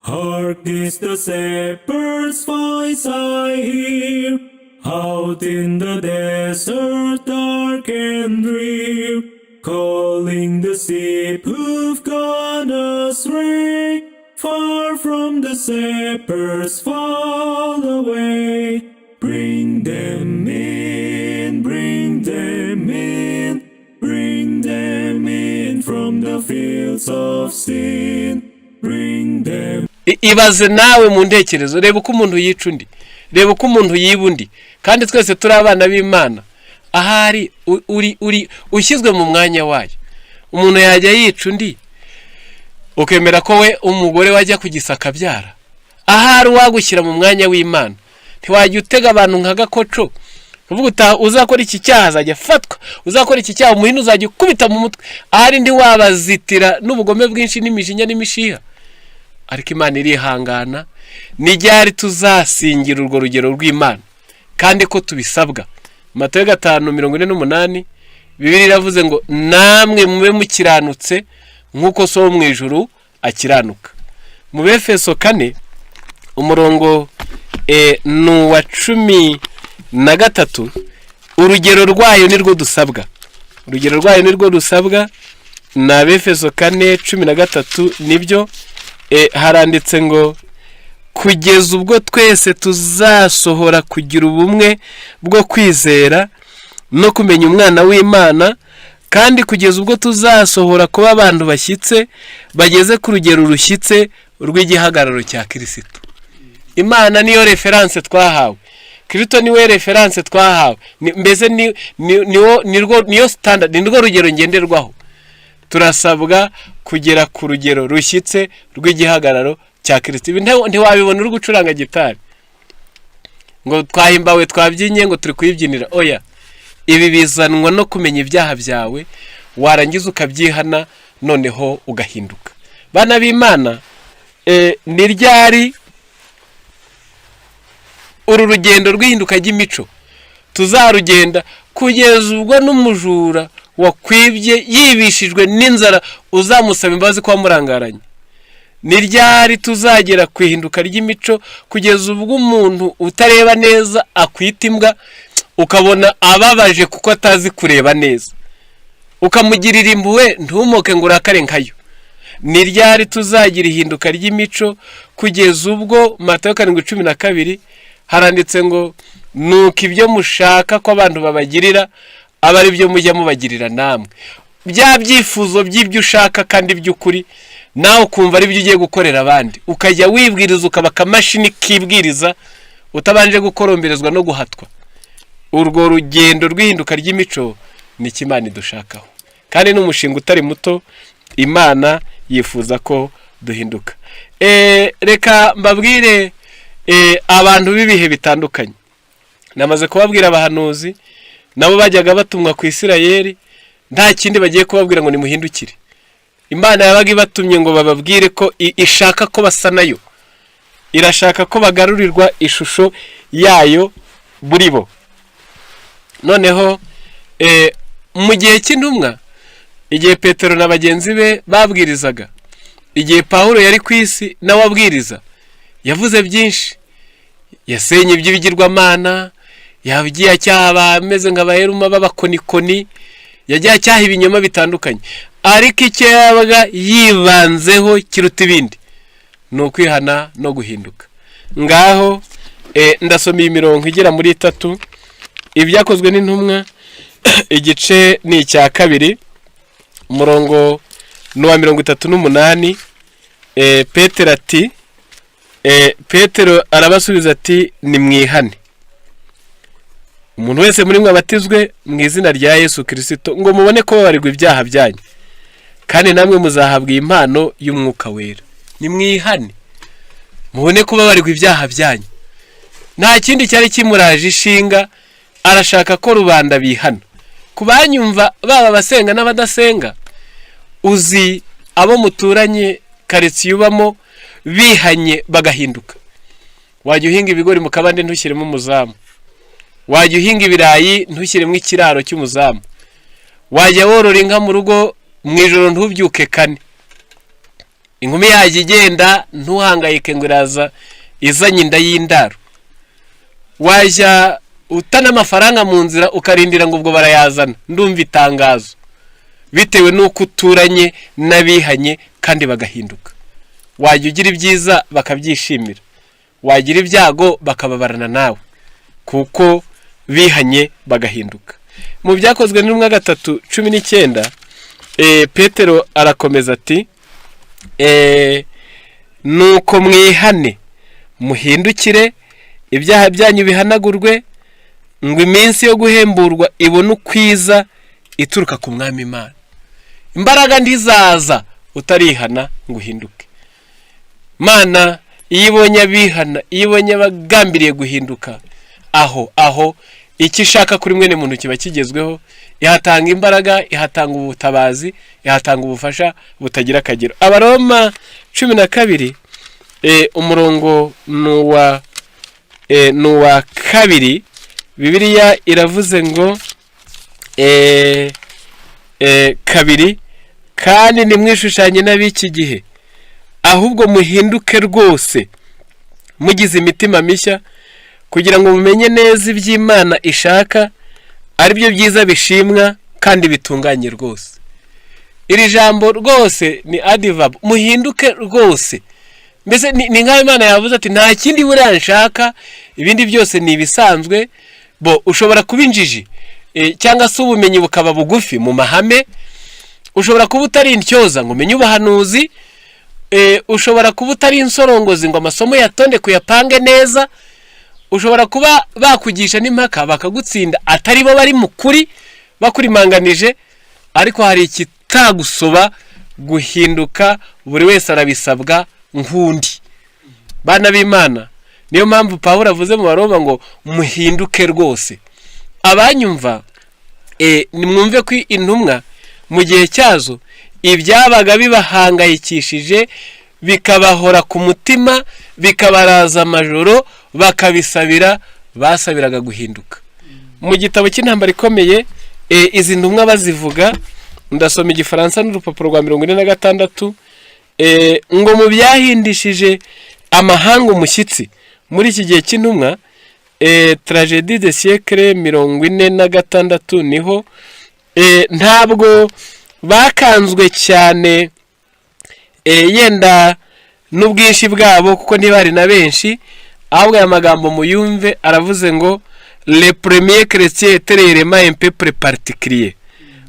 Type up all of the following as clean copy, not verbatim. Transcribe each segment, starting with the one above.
Hark, this the shepherd's voice I hear, out in the desert dark and drear, calling the sheep who've gone astray, far from the shepherd's fold away. Bring them in, bring them in, bring them in from the fields of sin. Bring them. Ibaze nawe mu ntekerezo, reba uko umuntu yica undi, reba uko umuntu yiba undi, kandi twese turi abana b'Imana. Ahari uri ushyizwe mu mwanya wayo. Umuntu yajya yica undi ukemera ko we umugore wajya kugisaka byara. Ahari wagushyira mu mwanya w'Imana. Ntiwajya utega abantu nka gakoco. Uvuga uzakora iki cyaha azajya fatwa, uzakora iki cyaha umuhini uzajya kubita mu mutwe. Ahari ndi wabazitira n'ubugome bwinshi n'imijinya n'imishiha. Ariko Imana irihangana, nijyari tuzasingira urwo rugero rw'Imana kandi ko tubisabwa. Matayo 5:48 Bibiliya iravuze ngo namwe mube mukiranutse nkuko so mu ijuru akiranuka. Mu Befeso 4 umurongo wa 13 urugero rwayo nirwo dusabwa. Urugero rwayo nirwo dusabwa na Befeso 4:13 nibyo haranditse ngo kugeza ubwo twese tuzasohora kugira ubumwe bwo kwizera no kumenya umwana w'Imana, kandi kugeza ubwo tuzasohora kuba abantu bashyitse bageze ku rugero rushyitse rw'igihagararo cya Kristo. Imana niyo reference twahawe, Kristo niwe reference twahawe, mbese niyo standard, nirwo rugero ngenderwaho. Turasabwa kugera ku rugero rushyitse rw'igihagararo cya Kristo. Ibi ntiwabibona uri gucuranga gitari ngo twahimbawe twabyinye ngo turi kuyibyinira. Oya, ibi bizanwa no kumenya ibyaha byawe, warangiza ukabyihana, noneho ugahinduka. Bana b'Imana, ni ryari uru rugendo rw'ihinduka ry'imico tuzarugenda kugeza ubwo n'umujura wakwibye yibishijwe n'inzara uzamusaba imbabazi kwa murangaranye? Ni ryari tuzagera kwihinduka ry'imico kugeza ubwo umuntu utareba neza akwita imbwa ukabona ababaje kuko atazi kureba neza, ukamugirira impuhwe ntumuke ngo urakare nkayo? Ni ryari tuzagira ihinduka ry'imico kugeza ubwo Matayo 7:12 haranditse ngo nuko ibyo mushaka ko abantu babagirira aba ari byo mujya mubagirira namwe. Bya byifuzo by'ibyo ushaka kandi by'ukuri nawe ukumva ari byo ugiye gukorera abandi, ukajya wibwiriza ukaba akamashini kibwiriza utabanje gukoromberezwa no guhatwa. Urwo rugendo rw'ihinduka ry'imico ni Imana idushakaho, kandi n'umushinga utari muto Imana yifuza ko duhinduka. Reka mbabwire abantu b'ibihe bitandukanye. Namaze kubabwira abahanuzi nabo bajyaga batumwa ku Isirayeli, nta kindi bagiye kubabwira ngo nimuhindukire. Imana yabaga ibatumye ngo bababwire ko ishaka ko basa nayo, irashaka ko bagarurirwa ishusho yayo buri bo. Noneho mu gihe cy'intumwa, igihe Petero na bagenzi be babwirizaga, igihe Pawulo yari ku isi nawe abwiriza, yavuze byinshi. Yasenye iby'ibigirwamana, yagiye acyaha bameze nk'abaheruma b'abakonikoni, yagiye acyaha ibinyoma bitandukanye, ariko icyo yabaga yibanzeho kiruta ibindi ni ukwihana no guhinduka. Ngaho ndasoma imirongo igera muri 3 ibyakozwe n'intumwa igice ni icya 2 umurongo wa 38. Petero ati Petero arabasubiza ati nimwihane umuntu wese muri mwe abatizwe mu izina rya Yesu Kristo ngo mubone ko babarirwa ibyaha byanyu, kandi namwe muzahabwa impano y'umwuka wera. Nimwihane mubone ko babarirwa ibyaha byanyu. Nta kindi cyari kimuraje ishinga, arashaka ko rubanda bihana. Kubanyumva baba basenga n'abadasenga, uzi abo muturanye karitsiye ubamo bihanye bagahinduka. Wajya uhinga ibigori mu kabande ntushyiremo umuzamu, wajya uhinga ibirayi ntushyiremo ikiraro cy'umuzamu, wajya worora inka mu rugo mu ijoro ntubyuke kane. inkumi yajya igenda ntuhangayike ngo iraza izanye inda y'indaro. Wajya utana amafaranga mu nzira ukarindira ngo ubwo barayazana. Ndumva itangazo bitewe n'uko uturanye n'abihanye kandi bagahinduka. Wajya ugira ibyiza bakabyishimira, wagira ibyago bakababarana nawe kuko bihanye bagahinduka. Mu byakozwe n'intumwa 3:19 Petero arakomeza ati nuko mwihane muhindukire ibyaha byanyu bihanagurwe ngo iminsi yo guhemburwa ibone ukwiza ituruka ku Mwami Imana. Imbaraga ndizaza utarihana ngo uhinduke. Mana iyo ibonye abihana, iyo ibonye abagambiriye guhinduka, aho icyo ishaka kuri mwene muntu kiba kigezweho. Ihatanga imbaraga, ihatanga ubutabazi, ihatanga ubufasha butagira akagero. Abaroma 12 umurongo nuwa 2, Bibiliya iravuze ngo 2, kandi nimwishushanye n'abiki gihe, ahubwo muhinduke rwose mugize imitima mishya, kugira ngo mumenye neza iby'Imana ishaka, ari byo byiza bishimwa kandi bitunganye rwose. Iri jambo rwose ni adverb, muhinduke rwose. Mbese ni nka Imana yavuze ati nta kindi buriya nshaka, ibindi byose ni ibisanzwe. Ushobora kuba injiji cyangwa se ubumenyi bukaba bugufi mu mahame. Ushobora kuba utari intyoza ngo umenye ubuhanuzi. Ushobora kuba utari insorongozi ngo amasomo yatonde kuyapange neza. Ushobora kuba bakugisha n'impaka bakagutsinda atari bo bari mukuri bakurimanganije, ariko hari ikitagusoba guhinduka. Buri wese arabisabwa nk'undi. Bana b'Imana, niyo mpamvu Pawulo avuze mu Baroma ngo muhinduke rwose. Abanyumva nimwumve ko intumwa mu gihe cyazo ibyabaga bibahangayikishije bikabahora ku mutima, bikabaraza amajoro, bakabisabira, basabiraga guhinduka. Mu gitabo cy'intambara ikomeye izi ntumwa bazivuga, ndasoma igifaransa n'urupapuro rwa 46, ngo mu byahindishije amahanga umushyitsi muri iki gihe cy'intumwa, tragédie de siècle 46 niho ntabwo bakanzwe cyane yenda n'ubwinshi bwabo kuko ntibari na benshi, ahubwo aya magambo muyumve. Aravuze ngo les premiers chrétiens étaient réellement un peuple particulier.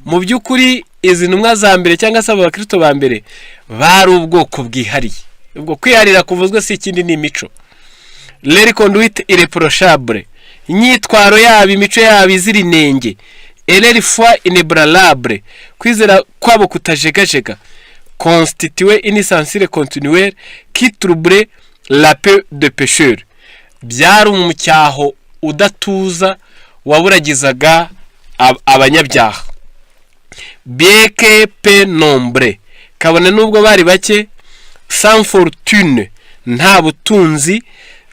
Mu by'ukuri izi ntumwa za mbere cyangwa se abakristo ba mbere bari ubwoko bwihariye. Ubwo kwiharira kuvuzwe si ikindi ni imico. Leur conduite irréprochable, inyitwaro yabo, imico yabo izira inenge. Et leur foi inébranlable, kwizera kwabo kutajegajega, constituait une censure continuelle qui troublait la paix de pécheurs. Byari umucyaho udatuza waburagizaga abanyabyaha. Bien que peu nombreux, kabone nubwo bari bake, sans fortune, nta butunzi,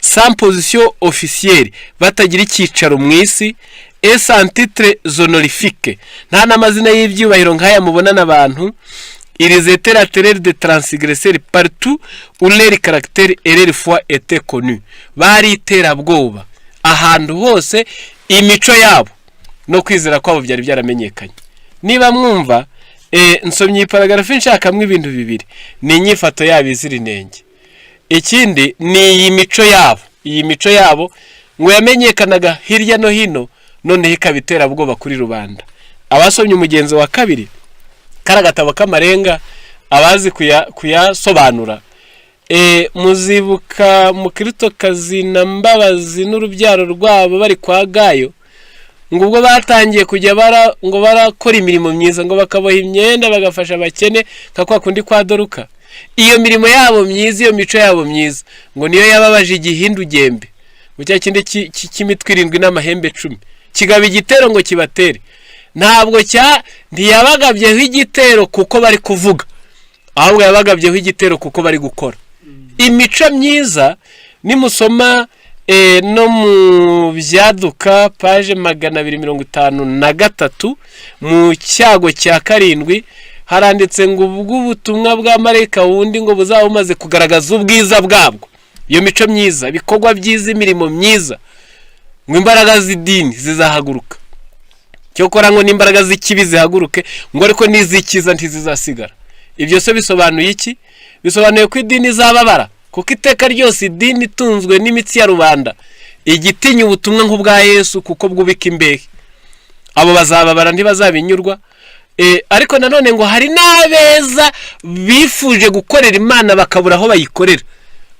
sans position officielle, batagira icyicaro mu isi, et sans titre honorifique, nta n'amazina y'ibyubahiro nk'aya mubona n'abantu. Ils étaient la terreur de transgresseurs partout où leur caractère et leur foi étaient connus. Bari iterabwoba ahantu hose, imico yabo no kwizera kwabo byari byaramenyekanye. Niba mwumva nsomye paragraphe nshakamo ibintu bibiri: ni inyifato yabo izira inenge, ikindi ni iyi mico yabo. Iyi mico yabo ngo yamenyekanaga hirya no hino, none ikabitera bwoba kuri rubanda. Abasomye umugenzo wa 2 karagatabo k'amarenga, abazi kuyasobanura, muzibuka Mukristo kazi na Mbabazi n'urubyaro rwabo bari kwa Gayo, ngo ubwo batangiye kujya ngo barakora imirimo myiza, ngo bakaboha imyenda bagafasha abakene nka kwa kundi kwa Doruka. Iyo mirimo yabo myiza, iyo mico yabo myiza, ngo niyo yababaje igihindu gembe mu cya kindi cy'imitwe 7 n'amahembe 10, kigaba igitero ngo kibatere. Ntabwo ntiyabagabyeho igitero kuko bari kuvuga, ahubwo yabagabyeho igitero kuko bari gukora. Imico myiza nimusoma no mu Byaduka page 253 mu cyago cya 7 haranditse ngo ubwo ubutumwa bwa marayika wundi ngo buzaba bumaze kugaragaza ubwiza bwabwo, iyo mico myiza, ibikorwa byiza, imirimo myiza, ngo imbaraga z'idini zizahaguruka. Cyokora ngo n'imbaraga z'ikibi zihaguruke, ngo ariko n'iz'ikiza ntizizasigara. Ibyo se bisobanuye iki? Bisobanuye ko idini izababara, kuko iteka ryose idini itunzwe n'imitsi ya rubanda igitinya ubutumwa nk'ubwa Yesu, kuko bwubika imbehe. Abo bazababara ntibazabinyurwa. Ariko nanone ngo hari n'abeza bifuje gukorera Imana bakabura aho bayikorera,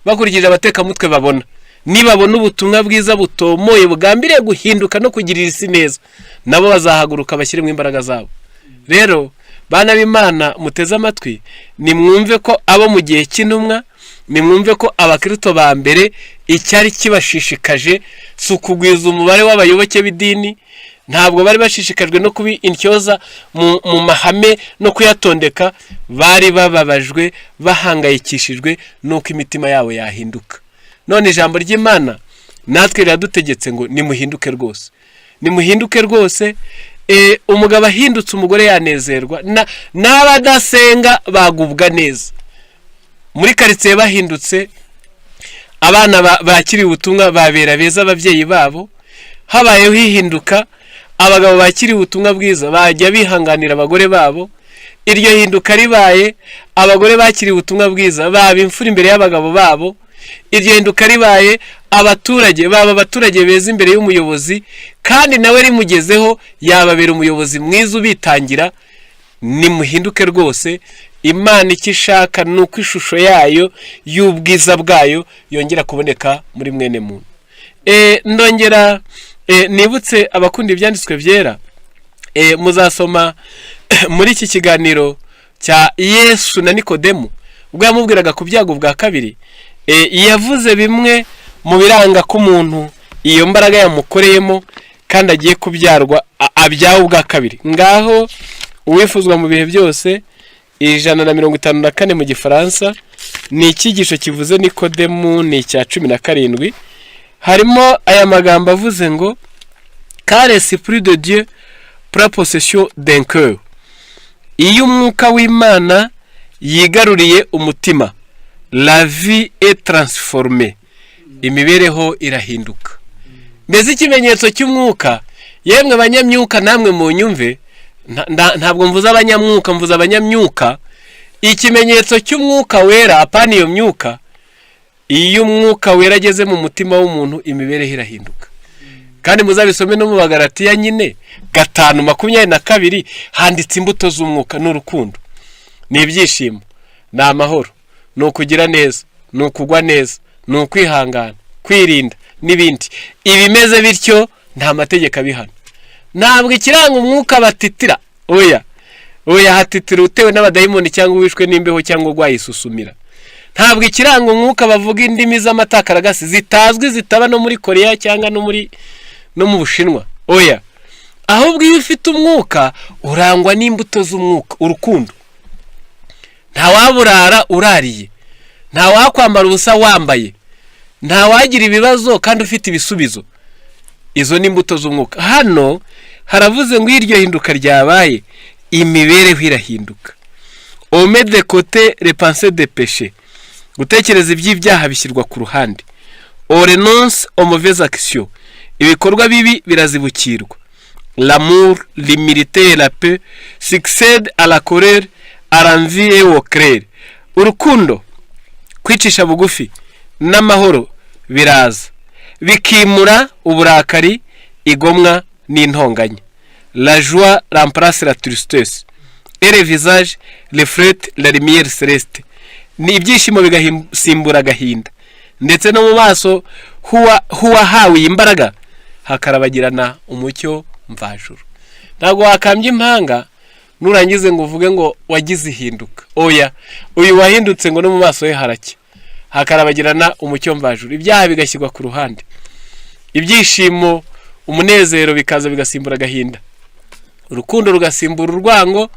bakurikije abatekamutwe babona. Nibabona ubutumwa bwiza butomoye bugambiriye guhinduka no kugirira isi neza, nabo bazahaguruka bashyiremo imbaraga zabo. Rero bana b'Imana muteze amatwi, nimwumve ko abo mu gihe cy'intumwa, nimwumve ko abakristo ba mbere icyari kibashishikaje si ukugwiza umubare w'abayoboke b'idini. Ntabwo bari bashishikajwe no kuba intyoza mu mahame no kuyatondeka, bari bababajwe, bahangayikishijwe nuko imitima yabo yahinduka. None ijambo ry'Imana natwe riradutegetse ngo nimuhinduke rwose, nimuhinduke rwose. Umugabo ahindutse umugore yanezerwa, n'abadasenga bagubwa neza. Muri karitsiye bahindutse, abana bakiriye ubutumwa babera beza ababyeyi babo. Habayeho ihinduka, abagabo bakiriye ubutumwa bwiza bajya bihanganira abagore babo. Iryo hinduka ribaye, abagore bakiriye ubutumwa bwiza baba imfura imbere y'abagabo babo. Iryo hinduka ribaye, abaturage baba abaturage beza imbere y'umuyobozi, kandi nawe rimugezeho yababera umuyobozi mwiza ubitangira. Nimuhinduke rwose. Imana icyo ishaka ni uko ishusho yayo y'ubwiza bwayo yongera kuboneka muri mwene muntu. Ndongera nibutse abakunda ibyanditswe byera, muzasoma muri iki kiganiro cya Yesu na Nikodemu ubwo yamubwiraga ku byago bwa kabiri. Yavuze bimwe mu biranga ko umuntu iyo mbaraga yamukoreyemo kandi agiye kubyarwa, abyawe ubwa kabiri. Ngaho uwifuzwa mu bihe byose 154 mu Gifaransa, ni icyigisho kivuze Nikodemu, ni icya 17. Harimo aya magambo avuze ngo car l'esprit de Dieu prend possession d'un cœur. Iyo umwuka w'Imana yigaruriye umutima, la vie est transformée, imibereho irahinduka. Mbese ikimenyetso cy'umwuka, yemwe abanyamyuka namwe mu nyumve, ntabwo mvuze abanyamwuka, mvuze abanyamyuka. Ikimenyetso cy'umwuka wera, apana iyo myuka, iyo umwuka wera ageze mu mutima w'umuntu imibereho irahinduka. Kandi muzabisome no mu Bagalatiya nyine 5:22 handitse imbuto z'umwuka: n'urukundo, ni ibyishimo, ni amahoro, ni ukugira neza, ni ukugwa neza, ni ukwihangana, kwirinda n'ibindi. Ibimeze bityo nta mategeko abihana. Ntabwo ikiranga umwuka batitira, oya hatitira utewe n'abadayimoni cyangwa wishwe n'imbeho cyangwa rwayisusumira. Ntabwo ikiranga umwuka bavuga indimi z'amatakaragasi zitazwi, zitaba no muri Korea cyangwa no mu Bushinwa. Ahubwo iyo ufite umwuka urangwa n'imbuto z'umwuka: urukundo. Nta waburara urariye, nta wakwambara ubusa wambaye, nta wagira ibibazo kandi ufite ibisubizo. Izo ni imbuto z'umwuka. Hano haravuze ngo iryo hinduka ryabaye, imibereho irahinduka. On met de côté les pensées de péché, gutekereza iby'ibyaha bishyirwa ku ruhande. On renonce aux mauvaises actions, ibikorwa bibi birazibukirwa. L'amour, l'humilité et la paix succèdent à la colère, à l'envie et au craire. Urukundo, kwicisha bugufi n'amahoro biraza bikimura uburakari, igomwa n'intonganya. La joie remplace la tristesse et le visage reflète la lumière céleste. Ni ibyishimo bigasimbura agahinda, ndetse no mu maso huwahawe imbaraga hakarabagirana umucyo mvajuru. Ntabwo wakambye impanga nurangize ngo uvuge ngo wagize ihinduka. Uyu wahindutse ngo no mu maso he haracya, hakarabagirana umucyo mvajuru. Ibyaha bigashyirwa ku ruhande, ibyishimo, umunezero bikaza bigasimbura agahinda, urukundo rugasimbura urwango,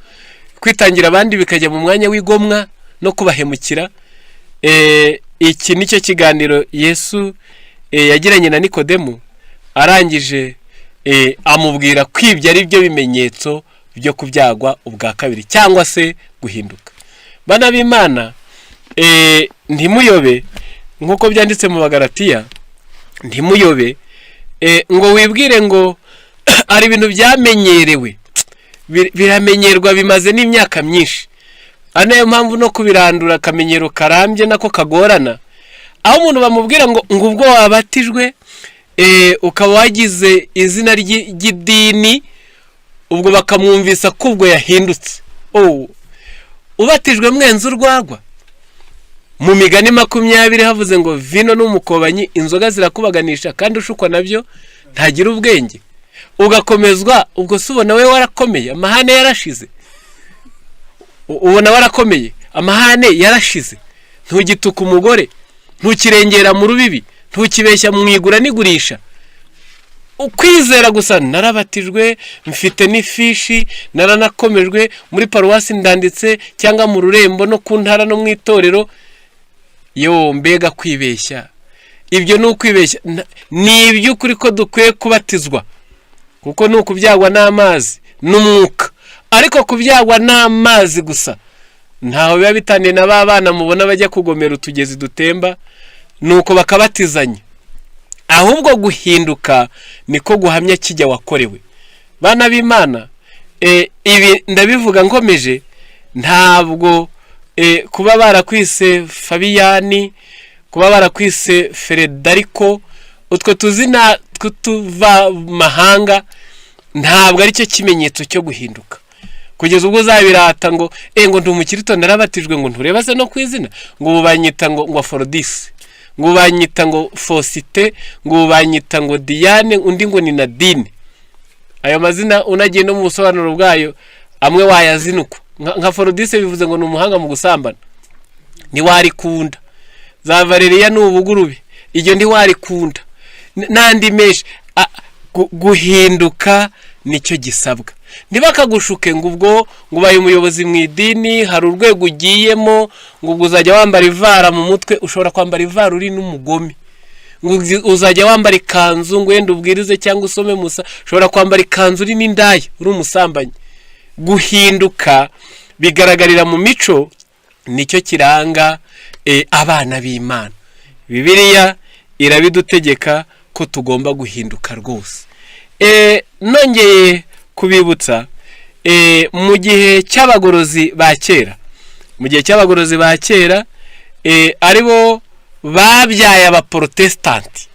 kwitangira abandi bikajya mu mwanya w'igomwa no kubahemukira. Iki nicyo kiganiro Yesu yagiranye na Nikodemu, arangije amubwira ko ibyo ari byo bimenyetso byo kubyagwa ubwa kabiri cyangwa se guhinduka. Bana b'Imana, ntimuyobe nk'uko byanditse mu Bagalatiya, ntimuyobe ngo wibwire ngo ari ibintu byamenyerewe, biramenyerwa, bimaze n'imyaka myinshi. Nayo mpamvu no kubirandura akamenyero karambye nako kagorana, aho umuntu bamubwira ngo ubwo wabatijwe ukaba wagize izina ry'idini, ubwo bakamwumvisa ko ubwo yahindutse. Ubatijwe mwenze urwagwa. Mu Migani 20 havuze ngo vino n'umukobanyi inzoga zirakubaganisha kandi ushukwa nabyo ntagira ubwenge. Ugakomezwa, ubwo subona we warakomeye, amahane yarashize. Ubona warakomeye, amahane yarashize. Ntugituka umugore, ntukirengera mu rubibi, ntukibeshya mu igura n'igurisha. Ukwizera gusa, narabatijwe, mfite n'ifishi, naranakomejwe, muri paruwasi ndanditse, cyangwa mu rurembo no ku ntara no mu itorero. Mbega kwibeshya. Ibyo ni ukwibeshya. Ni iby'ukuri ko dukwiye kubatizwa, kuko ni ukubyagwa n'amazi n'umwuka. Ariko kubyagwa n'amazi gusa ntaho biba bitaniye na ba bana mubona bajya kugomera utugezi dutemba nuko bakabatizanya. Ahubwo guhinduka niko guhamya kijya wakorewe. Bana b'Imana, ibi ndabivuga nkomeje, ntabwo kuba barakwise Fabiyani, kuba barakwise Frederico, utwo tuzina tuva mahanga, ntabwo ari cyo kimenyetso cyo guhinduka. Kugeza ubwo uzabirata ngo ndi umukirito narabatijwe, ngo ntureba se no kwizina, ngo banyita ngo Aphrodis, ngo banyita ngo Faustin, ngo banyita ngo Diane, undi ngo ni Nadine. Ayo mazina unagiye no mu busobanuro bwayo amwe wayazinuka. Nka Aphrodis bivuze ngo ni umuhanga mu gusambana, ntiwarikunda. Za Valeria ni ubugurube, iryo ntiwarikunda. Nandi menshi. Guhinduka nicyo gisabwa. Ntibakagushuke ngo ubwo ngo ubaye umuyobozi mu idini, hari urwego ugiyemo, ngo ubwo uzajya wambara ivara mu mutwe. Ushobora kwambara ivara uri n'umugome, ngo uzajya wambara ikanzu ngo wenda ubwirize cyangwa usome musa. Ushobora kwambara ikanzu uri n'indaya, uri umusambanyi. Guhinduka bigaragarira mu mico, nicyo kiranga abana b'Imana. Bibiliya irabidutegeka ko tugomba guhinduka rwose. Nongeye kubibutsa, mu gihe cy'abagorozi ba kera, aribo babyaye abaprotestanti,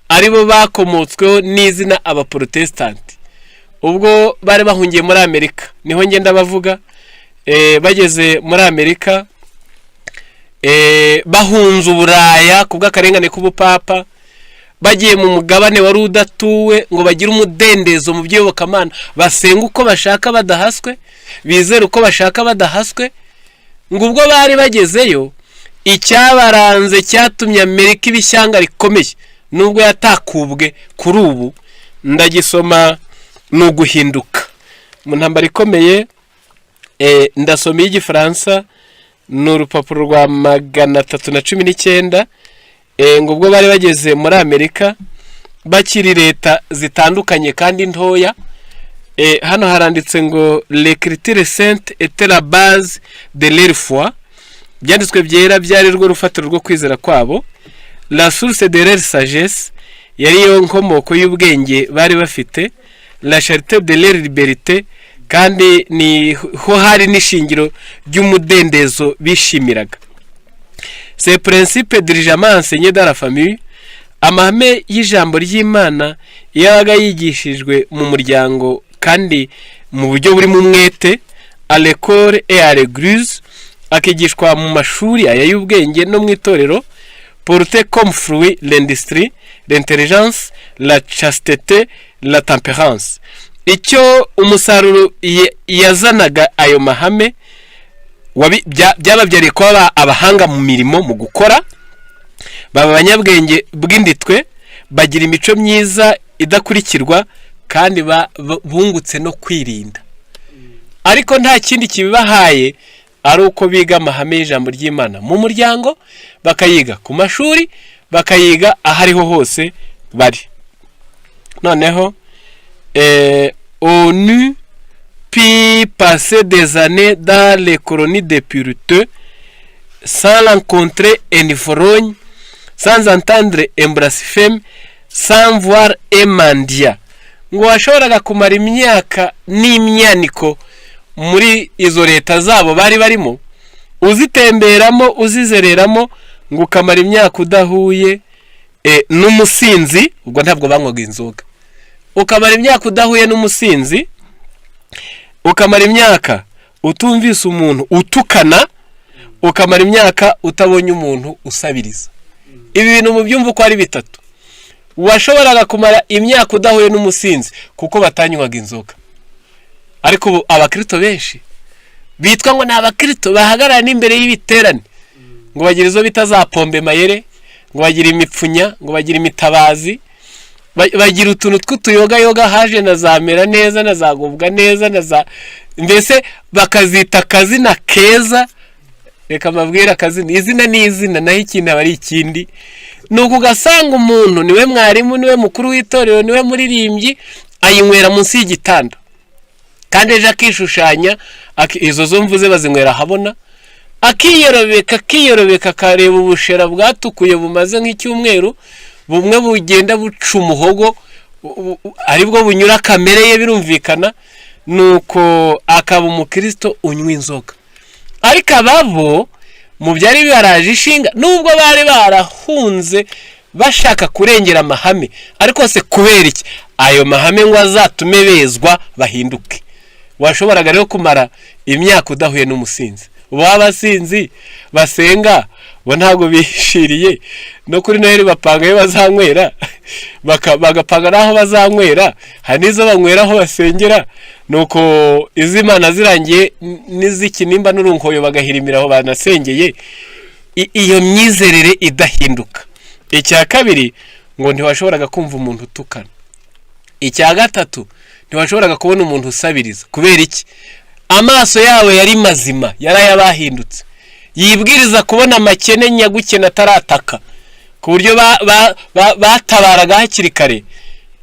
aribo bakomotsweho n'izina abaprotestanti. Ubwo bari bahungiye muri Amerika, niho ngenda bavuga, bageze muri Amerika, bahunze Uburaya kubw'akarengane k'ubupapa, bagiye mu mugabane wari udatuwe ngo bagire umudendezo mu by'iyobokamana, basenga uko bashaka badahaswe, bizera uko bashaka badahaswe. Ngo ubwo bari bagezeyo, icyabaranze cyatumye Amerika ibishyanga rikomeye nubwo yatakubwe kuri ubu, ndagisoma, ni uguhinduka. Mu ntambara ikomeye, ndasoma y'Igifaransa, ni urupapuro rwa 319. Ngo ubwo bari bageze muri Amerika, bakiri leta zitandukanye kandi ntoya. Hano haranditse ngo l'écriture sainte était la base de leur foi, byanditswe byera byari rwo rufatiro rwo kwizera kwabo. La source de leur sagesse, yari yo nkomoko y'ubwenge bari bafite. La charité de leur liberté, kandi ni ho hari n'ishingiro ry'umudendezo bishimiraga. Ces principes dirigeamment enseignés dans la famille, amahame y'ijambo ry'Imana yabaga yigishijwe mu muryango kandi mu buryo buri mu mwete, à l'école et à l'église, akigishwa mu mashuri aya y'ubwenge no mu itorero, porter comme fruit l'industrie, l'intelligence, la chasteté, la tempérance. Icyo umusaruro yazanaga ayo mahame, byababyariye kuba abahanga mu mirimo, mu gukora, baba abanyabwenge bw'inditwe, bagira imico myiza idakurikirwa, kandi bungutse no kwirinda. Ariko nta kindi kibibahaye ari uko biga amahame y'ijambo ry'Imana mu muryango, bakayiga ku mashuri, bakayiga ahariho hose bari. Noneho, on n'eut puis passer des années dans les colonies de Purité sans rencontrer un ivrogne, sans entendre un blasphème, sans voir un mendiant. Ngo washoboraga kumara imyaka n'imyaniko muri izo leta zabo bari barimo, uzitemberamo uzizereramo, ngo ukamara imyaka udahuye n'umusinzi. Ubwo ntabwo banywaga inzoga. Ukamara imyaka udahuye n'umusinzi, ukamara imyaka utumvise umuntu utukana, ukamara imyaka utabonye umuntu usabiriza. Ibi bintu mu byumva uko ari bitatu. Washoboraga kumara imyaka udahuye n'umusinzi kuko batanywaga inzoga. Ariko ubu abakristo benshi bitwa ngo ni abakristo bahagarara n'imbere y'ibiterane, ngo bagira izo bita za pombe mayere, ngo bagira imipfunya, ngo bagira imitabazi, bagira utuntu tw'utuyoga haje na za mera neza na za gubwa neza na za, mbese bakazita akazina keza. Reka mabwira akazina, izina ni izina, naho ikintu aba ari ikindi. Nuko ugasanga umuntu niwe mwarimu, niwe mukuru w'itorero, niwe muririmbyi, ayinywera munsi y'igitanda, kandi ejo akishushanya izo zo mvuze bazinywera habona, akiyorobeka akareba ubushera bwatukuye bumaze nk'icyumweru, bumwe bugenda buca umuhogo aribwo bunyura kamere ye, birumvikana. Nuko akaba umukristo unywa inzoga. Ariko ababo mu byari bibaraje ishinga, nubwo bari barahunze bashaka kurengera amahame, ariko se kubera iki ayo mahame ngo azatume bezwa bahinduke? Washoboraga rero kumara imyaka udahuye n'umusinzi. Ubu abasinzi basenga bo ntabwo bishiriye no kuri Noheli bapanga yo bazanywera, bagapanga naho bazanywera, hari nizo banywera aho basengera. Nuko izimana zirangiye n'izikinimba n'urunkoyo bagahirimira aho banasengeye. Iyo myizerere idahinduka. Icya kabiri, ngo ntiwashoboraga kumva umuntu utukana. Icya gatatu, ntiwashoboraga kubona umuntu usabiriza. Kubera iki? Amaso yawe yari mazima, yarayabahindutse. Yibwiriza kubona amakene nyagukena atarataka, ku buryo batabaraga hakiri kare.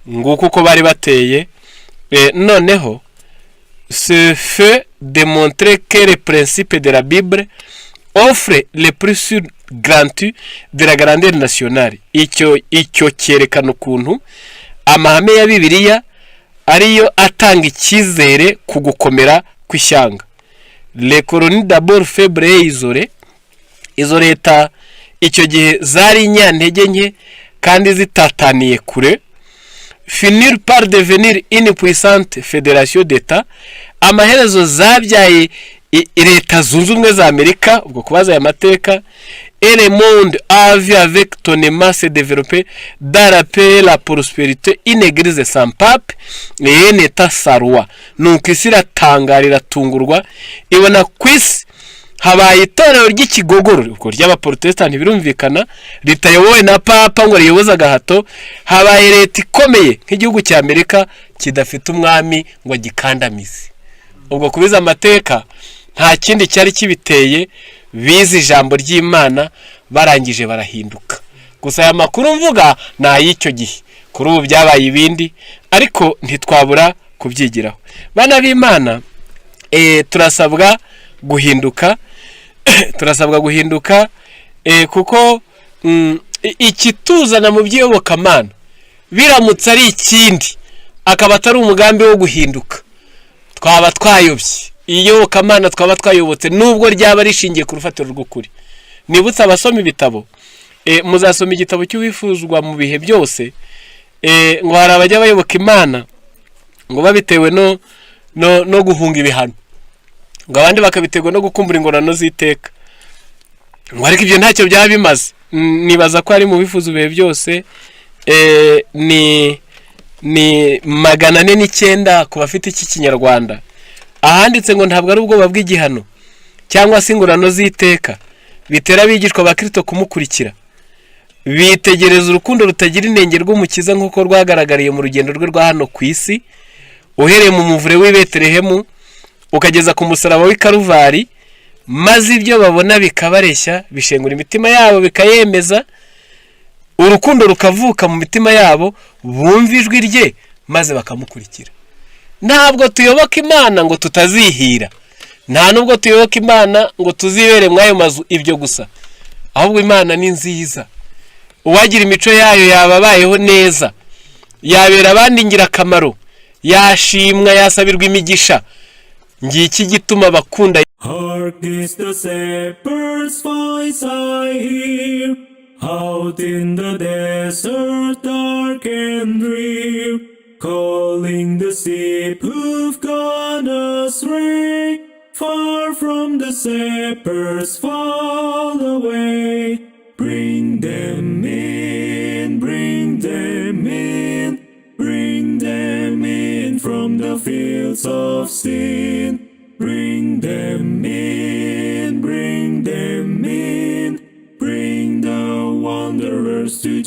Nguko uko bari bateye. Noneho ce fait démontrer que les principes de la Bible offre le plus sûr garantie de la grandeur nationale. Icyo cyerekana ukuntu amahame ya Bibiliya ariyo atanga icyizere ku gukomera kw'ishyanga. Les colonies d'abord faibles et isolées, izo leta icyo gihe zari nyantege nke kandi zitataniye kure, finir par devenir une puissante fédération d'État. Amaherezo zabyaye leta zunze ubumwe za Amerika. Ubwo kubaza aya mateka, et le monde a vu avec tonnement se développer dans la paix et la prospérité une église sans pape et un état sans roi. Nuko isi iratangarira tungurwa, ibona ku isi habaye itorero ry'ikigogoro, ubwo ry'abaprotestant birumvikana, ritayobowe na papa ngo riyoboza gahato. Habaye leta ikomeye nk'igihugu cya Amerika kidafite umwami ngo gikandamize. Ubwo kubiza amateka nta kindi cyari kibiteye, bize ijambo ry'Imana barangije barahinduka. Gusa aya makuru mvuga na y'icyo gihe, kuri ubu byabaye ibindi, ariko ntitwabura kubyigiraho. Bana b'Imana, turasabwa guhinduka turasabwa guhinduka, kuko ikituzana mu by'iyobokamana biramutse ari ikindi akaba atari umugambi wo guhinduka, twaba twayobye. Iyobokamana twaba twayobotse nubwo ryaba rishingiye ku rufatiro rw'ukuri. Nibutse abasoma ibitabo, muzasoma igitabo cy'uwifuzwa mu bihe byose. Ngo hari abajya bayoboka Imana ngo babitewe no guhunga ibihano, ngo abandi bakabiterwa no gukumbura ingorano z'iteka. Ngo ariko ibyo ntacyo byaba bimaze. Nibaza ko ari mu bifuza ibihe byose, ni 409 ku bafite iki Kinyarwanda. Ahanditse ngo ntabwo ari ubwoba bw'igihano cyangwa se ingorano z'iteka bitera abigishwa ba Kristo kumukurikira, bitegereza urukundo rutagira inenge rw'umukiza nk'uko rwagaragariye mu rugendo rwe rwa hano ku isi, uhereye mu muvure w'i Betelehemu ukageza ku musaraba w'i Karuvari, maze ibyo babona bikabareshya, bishengura imitima yabo bikayemeza, urukundo rukavuka mu mitima yabo, bumva ijwi rye maze bakamukurikira. ntabwo tuyoboka imana ngo tutazihira, nta nubwo tuyoboka imana ngo tuzibere mw'ayo mazu ibyo gusa, ahubwo imana ni nziza. Uwagira imico yayo yaba abayeho neza, yabera abandi ingirakamaro, yashimwa, yasabirwa imigisha. Ngiki gituma bakunda. Hark, this the shepherd's voice I hear, out in the desert dark and drear, calling the sheep who've gone astray, far from the shepherd's fold away. Bring them in, bring them in, bring them in from the fields of sin. Bring